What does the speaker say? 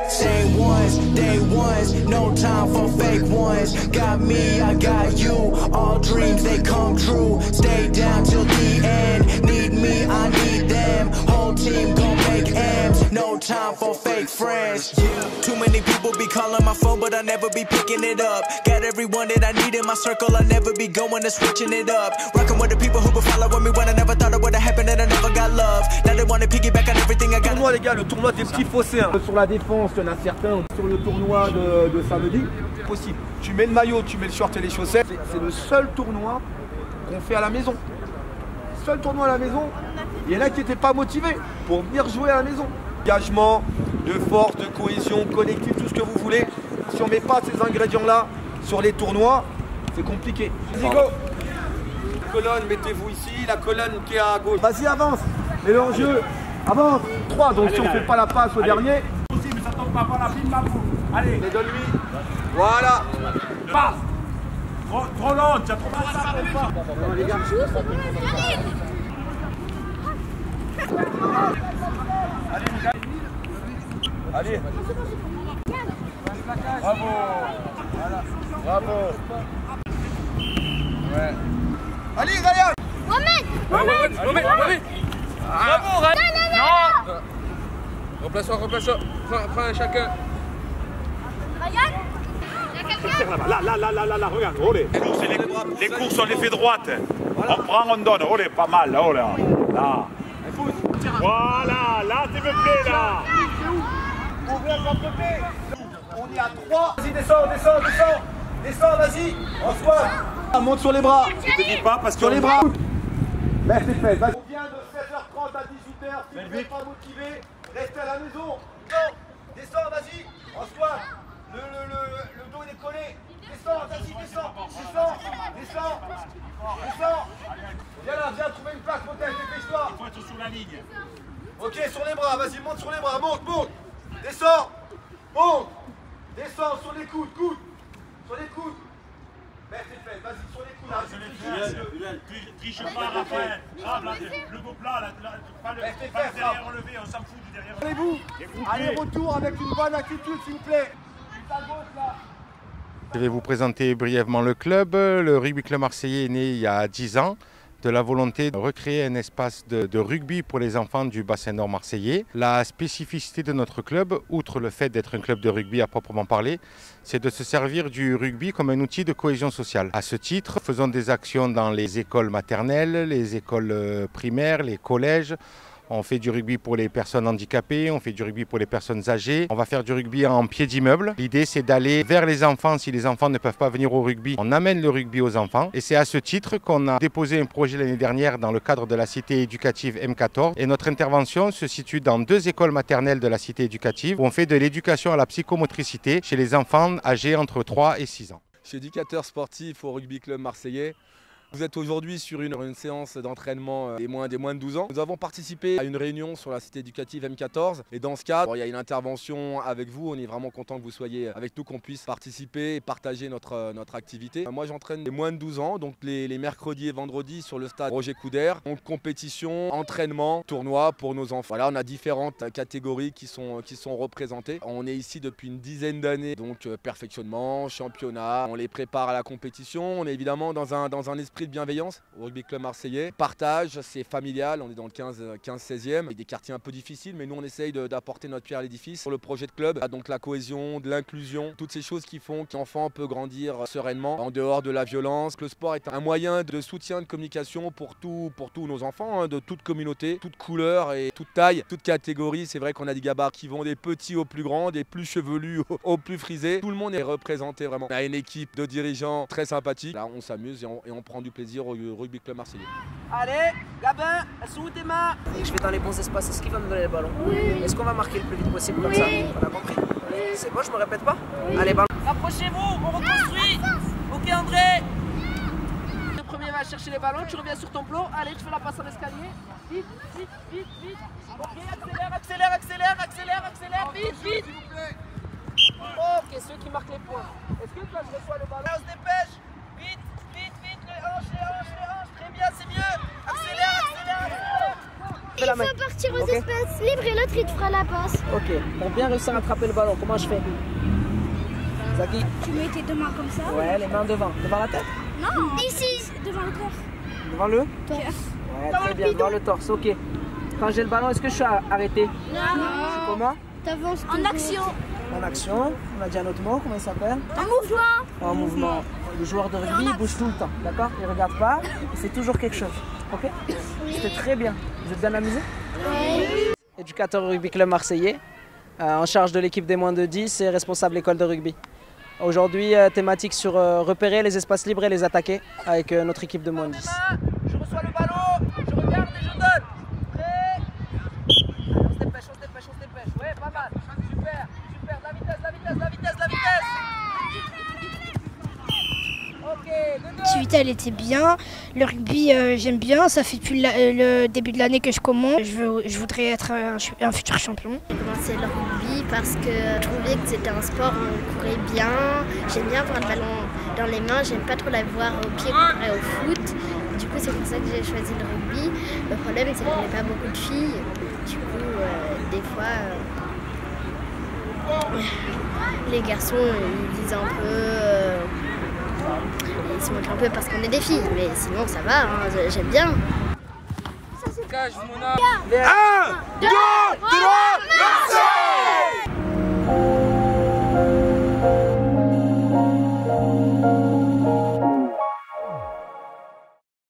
Same ones, day ones, no time for fake ones. Got me, I got you, all dreams they come true. Stay down till the end, need me, I need them. Whole team gon' make M's, no time for fake friends. Too many people be calling my phone, but I never be picking it up. Got everyone that I need in my circle, I never be going and switching it up. Rocking with the people who would follow me when I never thought it would have happened and I never got love. Now they wanna piggyback on everything I got. Le tournoi, les gars, le tournoi des petits phocéens. Sur la défense, il y en a certains. Sur le tournoi de samedi, c'est possible. Tu mets le maillot, tu mets le short et les chaussettes. C'est le seul tournoi qu'on fait à la maison. Seul tournoi à la maison. Il y en a qui n'étaient pas motivés pour venir jouer à la maison. Engagement, de force, de cohésion, collectif, tout ce que vous voulez. Si on ne met pas ces ingrédients-là sur les tournois, c'est compliqué. Vas-y, go! La colonne, mettez-vous ici. La colonne qui est à gauche. Vas-y, avance. Et le jeu, avance. 3, donc allez, si on ne fait pas la passe au dernier. Possible, ça tombe pas la pile, ma boule. Allez. Mais donne-lui. Voilà. Passe. Trop long, tu as trop mal ça. Non, les gars. Allez. Bravo. Voilà. Bravo. Ouais. Allez, Ryan. Mohamed. Bravo, Ryan. Non. Remplace-toi. Prends chacun. Ryan. Là, regarde. Olé. Les courses, on les fait droite. On prend, on donne. Olé, pas mal. Olé. Là. Voilà, là, s'il vous plaît, là. On est à 3. Vas-y, descends, vas-y. François, monte sur les bras. Je te dis pas parce que sur les bras. Mets tes fesses, vas-y. On vient de 16h30 à 18h. Si vous n'êtes pas motivé, restez à la maison. Non, descends, vas-y. François, le dos il est collé. Descends. Viens trouver une place, Motel, dépêche-toi. il faut être sur la ligne. Ok, sur les bras, vas-y, monte sur les bras, monte. Descends, monte. Descends sur les coudes, sur les coudes. Mets tes fesses, vas-y, sur les coudes. Triche pas, Raphaël. Le beau plat, pas le derrière relevé, on s'en fout du derrière relevé. Allez, retour avec une bonne attitude, s'il vous plaît. À gauche, là. Je vais vous présenter brièvement le club. Le Rugby Club Marseillais est né il y a 10 ans de la volonté de recréer un espace de rugby pour les enfants du bassin nord marseillais. La spécificité de notre club, outre le fait d'être un club de rugby à proprement parler, c'est de se servir du rugby comme un outil de cohésion sociale. À ce titre, faisons des actions dans les écoles maternelles, les écoles primaires, les collèges. On fait du rugby pour les personnes handicapées, on fait du rugby pour les personnes âgées. On va faire du rugby en pied d'immeuble. L'idée, c'est d'aller vers les enfants. Si les enfants ne peuvent pas venir au rugby, on amène le rugby aux enfants. Et c'est à ce titre qu'on a déposé un projet l'année dernière dans le cadre de la cité éducative M14. Et notre intervention se situe dans 2 écoles maternelles de la cité éducative où on fait de l'éducation à la psychomotricité chez les enfants âgés entre 3 et 6 ans. Je suis éducateur sportif au Rugby Club Marseillais. Vous êtes aujourd'hui sur une séance d'entraînement des moins de 12 ans. Nous avons participé à une réunion sur la cité éducative M14 et dans ce cadre, il y a une intervention avec vous. On est vraiment content que vous soyez avec nous, qu'on puisse participer et partager notre activité. Moi, j'entraîne les moins de 12 ans, donc les mercredis et vendredis sur le stade Roger Coudert. Donc compétition, entraînement, tournoi pour nos enfants. Voilà, on a différentes catégories qui sont représentées. On est ici depuis une dizaine d'années, donc perfectionnement, championnat. On les prépare à la compétition. On est évidemment dans un esprit de bienveillance au Rugby Club Marseillais. Partage, c'est familial, on est dans le 15-16e, et des quartiers un peu difficiles, mais nous on essaye d'apporter notre pierre à l'édifice sur le projet de club. Donc la cohésion, de l'inclusion, toutes ces choses qui font qu'un enfant peut grandir sereinement en dehors de la violence. Le sport est un moyen de soutien, de communication pour tous nos enfants, de toute communauté, toute couleur et toute taille, toute catégorie. C'est vrai qu'on a des gabarits qui vont des petits aux plus grands, des plus chevelus aux plus frisés. Tout le monde est représenté vraiment. On a une équipe de dirigeants très sympathique. Là on s'amuse et on prend du plaisir au Rugby Club Marseillais. Allez, Gabin, elles sont où tes mains? Je vais dans les bons espaces, est-ce qu'il va me donner le ballon? Oui. Est-ce qu'on va marquer le plus vite possible comme ça? On a compris? C'est bon, je me répète pas? Allez, ballon. Rapprochez-vous, on reconstruit. Ok André. Le premier va chercher les ballons, tu reviens sur ton plot. Allez, tu fais la passe en escalier. Vite. Ok, accélère, vite. Ok, ceux qui marquent les points. Est-ce que toi je reçois le ballon? On se dépêche. Vite, les hanches, très bien, c'est mieux. Accélère. fais la main. Il faut partir aux Okay. espaces libres et l'autre il te fera la passe. Ok, pour bien réussir à attraper le ballon, comment je fais? Zaki? Tu mets tes deux mains comme ça. Ouais, les mains devant. Devant la tête? Non, ici, devant le corps. Devant le? Torse. Ouais, très bien, devant le torse, ok. Quand j'ai le ballon, est-ce que je suis arrêté? Non. Comment? T'avances en action. En action, on a dit un autre mot, comment il s'appelle? En mouvement. En mouvement. Le joueur de rugby, il bouge tout le temps, d'accord? Il regarde pas, c'est toujours quelque chose, ok? C'était très bien. Vous êtes bien amusé? Oui. Éducateur au rugby club marseillais, en charge de l'équipe des moins de 10 et responsable école de rugby. Aujourd'hui, thématique sur repérer les espaces libres et les attaquer avec notre équipe de moins de 10. Je reçois le ballon, je regarde et je donne. Prêt? On se dépêche, on se dépêche, on se dépêche. Ouais, pas mal. Super, super. La vitesse, la vitesse, la vitesse, la vitesse. Ok, L'activité elle était bien, le rugby j'aime bien, ça fait depuis le début de l'année que je commence. Je voudrais être un futur champion. J'ai commencé le rugby parce que je trouvais que c'était un sport où on courait bien. J'aime bien avoir le ballon dans les mains, j'aime pas trop l'avoir au pied comparé au foot. Du coup c'est pour ça que j'ai choisi le rugby. Le problème c'est qu'on n'est pas beaucoup de filles. Du coup des fois les garçons ils disent un peu... ils se montrent un peu parce qu'on est des filles, mais sinon ça va, hein, j'aime bien. Cache mon âme. 1, 2,